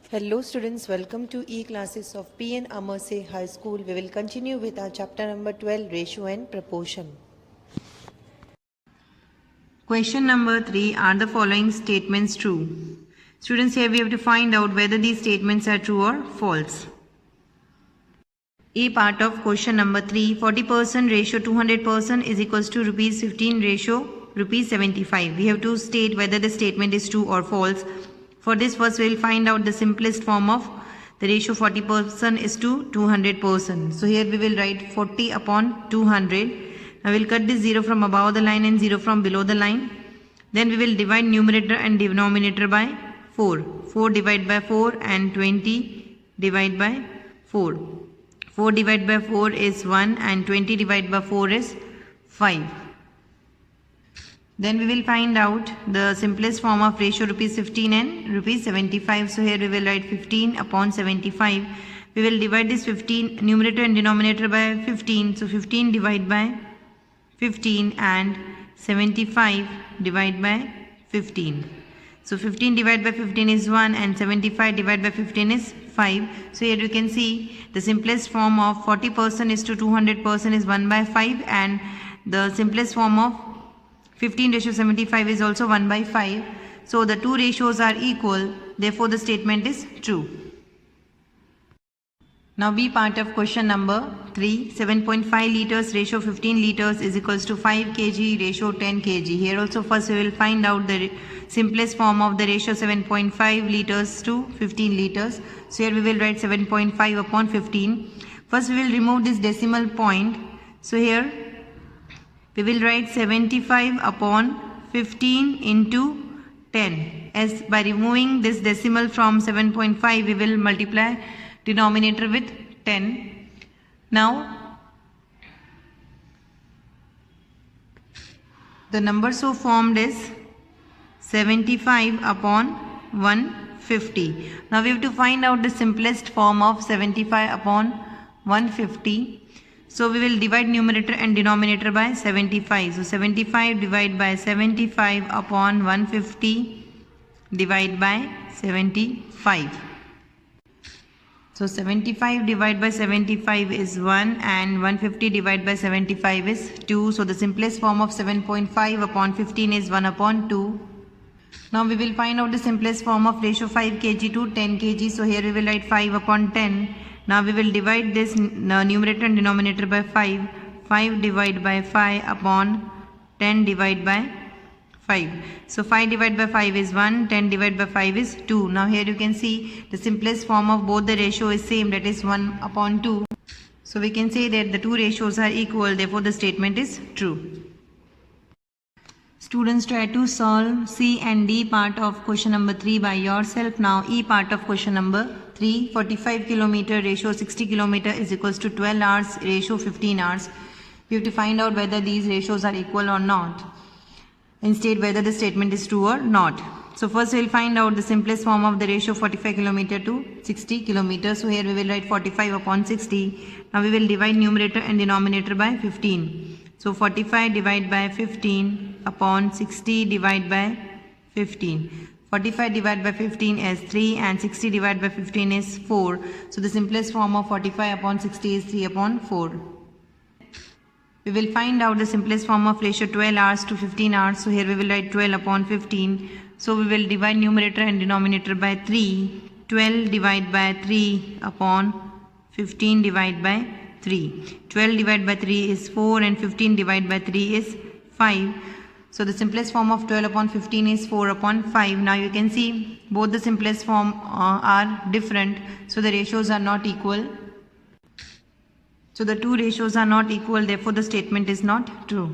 Hello students, welcome to e-classes of P.N. Amerse High School. We will continue with our chapter number 12, Ratio and Proportion. Question number 3. Are the following statements true? Students, here we have to find out whether these statements are true or false. A part of question number 3. 40% ratio 200% is equals to rupees 15 ratio rupees 75. We have to state whether the statement is true or false. For this, first we will find out the simplest form of the ratio 40% is to 200%. So here we will write 40 upon 200. Now we will cut this 0 from above the line and 0 from below the line. Then we will divide numerator and denominator by 4. 4 divided by 4 and 20 divided by 4. 4 divided by 4 is 1 and 20 divided by 4 is 5. Then we will find out the simplest form of ratio rupees 15 and rupees 75. So here we will write 15 upon 75. We will divide this 15 numerator and denominator by 15. So 15 divided by 15 and 75 divided by 15. So 15 divided by 15 is 1 and 75 divided by 15 is 5. So here you can see the simplest form of 40% is to 200% is 1 by 5, and the simplest form of 15 ratio 75 is also 1 by 5. So the two ratios are equal. Therefore the statement is true. Now B part of question number 3. 7.5 liters ratio 15 liters is equals to 5 kg ratio 10 kg. Here also first we will find out the simplest form of the ratio 7.5 liters to 15 liters. So here we will write 7.5 upon 15. First we will remove this decimal point. So here we will write 75 upon 15 into 10. As by removing this decimal from 7.5, we will multiply denominator with 10. Now, the number so formed is 75 upon 150. Now, we have to find out the simplest form of 75 upon 150. So we will divide numerator and denominator by 75. So 75 divided by 75 upon 150 divided by 75. So 75 divided by 75 is 1 and 150 divided by 75 is 2. So the simplest form of 7.5 upon 15 is 1 upon 2. Now we will find out the simplest form of ratio 5 kg to 10 kg. So here we will write 5 upon 10. Now we will divide this numerator and denominator by 5. 5 divided by 5 upon 10 divided by 5. So 5 divided by 5 is 1, 10 divided by 5 is 2. Now here you can see the simplest form of both the ratio is same, that is 1 upon 2. So we can say that the two ratios are equal, therefore the statement is true. Students, try to solve C and D part of question number 3 by yourself. Now E part of question number 3. 45 kilometer ratio 60 kilometer is equals to 12 hours ratio 15 hours. We have to find out whether these ratios are equal or not, and state whether the statement is true or not. So first we will find out the simplest form of the ratio 45 kilometer to 60 kilometer. So here we will write 45 upon 60. Now we will divide numerator and denominator by 15. So 45 divided by 15 upon 60 divided by 15. 45 divided by 15 is 3 and 60 divided by 15 is 4. So the simplest form of 45 upon 60 is 3 upon 4. We will find out the simplest form of ratio 12 hours to 15 hours. So here we will write 12 upon 15. So we will divide numerator and denominator by 3. 12 divided by 3 upon 15 divided by 3. 12 divided by 3 is 4 and 15 divided by 3 is 5. So the simplest form of 12 upon 15 is 4 upon 5. Now you can see both the simplest form are different. So the ratios are not equal. So the two ratios are not equal, therefore the statement is not true.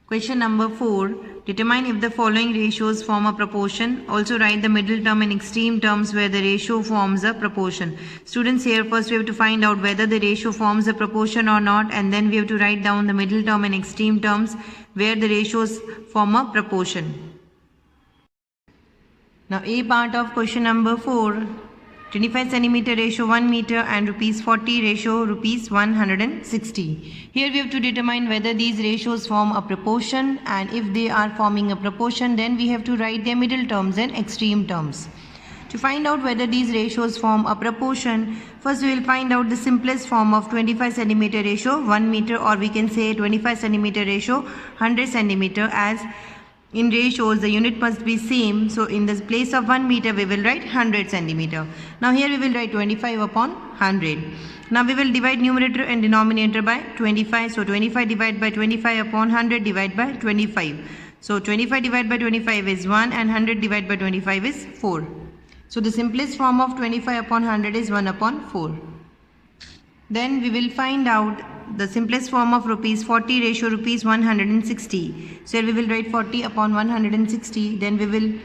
Question number 4. Determine if the following ratios form a proportion. Also write the middle term and extreme terms where the ratio forms a proportion. Students, here first we have to find out whether the ratio forms a proportion or not, and then we have to write down the middle term and extreme terms where the ratios form a proportion. Now A part of question number 4. 25 centimeter ratio 1 meter and rupees 40 ratio rupees 160. Here we have to determine whether these ratios form a proportion, and if they are forming a proportion, then we have to write their middle terms and extreme terms. To find out whether these ratios form a proportion, first we will find out the simplest form of 25 centimeter ratio 1 meter, or we can say 25 centimeter ratio 100 centimeter, as in ratios the unit must be same. So in the place of 1 meter we will write 100 centimeter. Now here we will write 25 upon 100. Now we will divide numerator and denominator by 25. So 25 divided by 25 upon 100 divided by 25. So 25 divided by 25 is 1 and 100 divided by 25 is 4. So the simplest form of 25 upon 100 is 1 upon 4. Then we will find out the simplest form of rupees 40 ratio rupees 160. So here we will write 40 upon 160. Then we will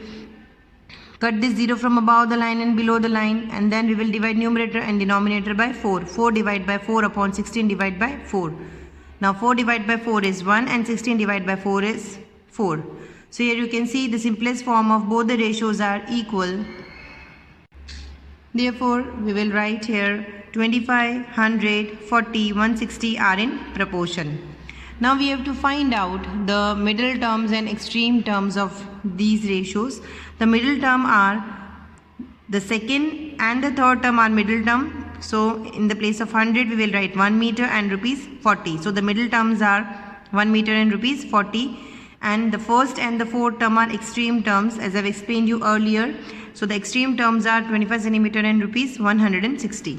cut this 0 from above the line and below the line, and then we will divide numerator and denominator by 4. 4 divided by 4 upon 16 divided by 4. Now 4 divided by 4 is 1 and 16 divided by 4 is 4. So here you can see the simplest form of both the ratios are equal. Therefore, we will write here 25, 100, 40, 160 are in proportion. Now we have to find out the middle terms and extreme terms of these ratios. The middle term are the second and the third term are middle term. So in the place of 100 we will write 1 meter and rupees 40. So the middle terms are 1 meter and rupees 40. And the first and the fourth term are extreme terms, as I have explained you earlier. So the extreme terms are 25 centimeter and rupees 160.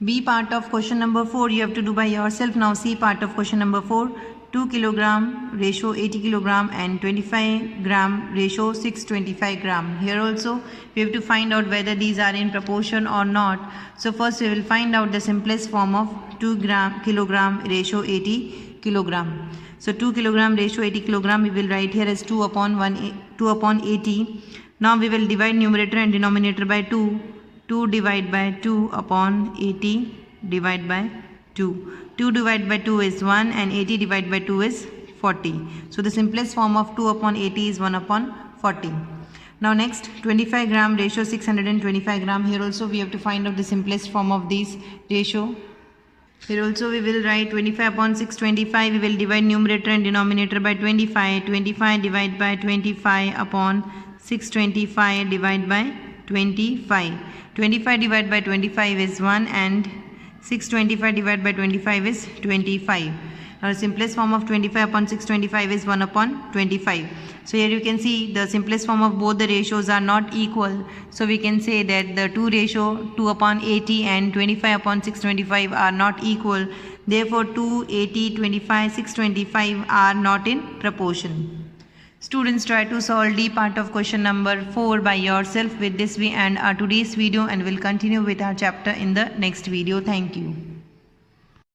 B part of question number 4 you have to do by yourself. Now C part of question number 4. 2 kilogram ratio 80 kilogram and 25 gram ratio 625 gram. Here also we have to find out whether these are in proportion or not. So first we will find out the simplest form of 2 kilogram ratio 80 kilogram. So 2 kilogram ratio 80 kilogram we will write here as 2 upon 80. Now we will divide numerator and denominator by 2. 2 divided by 2 upon 80 divided by 2. 2 divided by 2 is 1 and 80 divided by 2 is 40. So the simplest form of 2 upon 80 is 1 upon 40. Now next 25 gram ratio 625 gram. Here also we have to find out the simplest form of these ratio. Here also we will write 25 upon 625. We will divide numerator and denominator by 25. 25 divided by 25 upon 625 divided by 25. 25 divided by 25 is 1 and 625 divided by 25 is 25. Now the simplest form of 25 upon 625 is 1 upon 25. So here you can see the simplest form of both the ratios are not equal. So we can say that the two ratio 2 upon 80 and 25 upon 625 are not equal. Therefore 2, 80, 25, 625 are not in proportion. Students, try to solve D part of question number 4 by yourself. With this we end our today's video and will continue with our chapter in the next video. Thank you.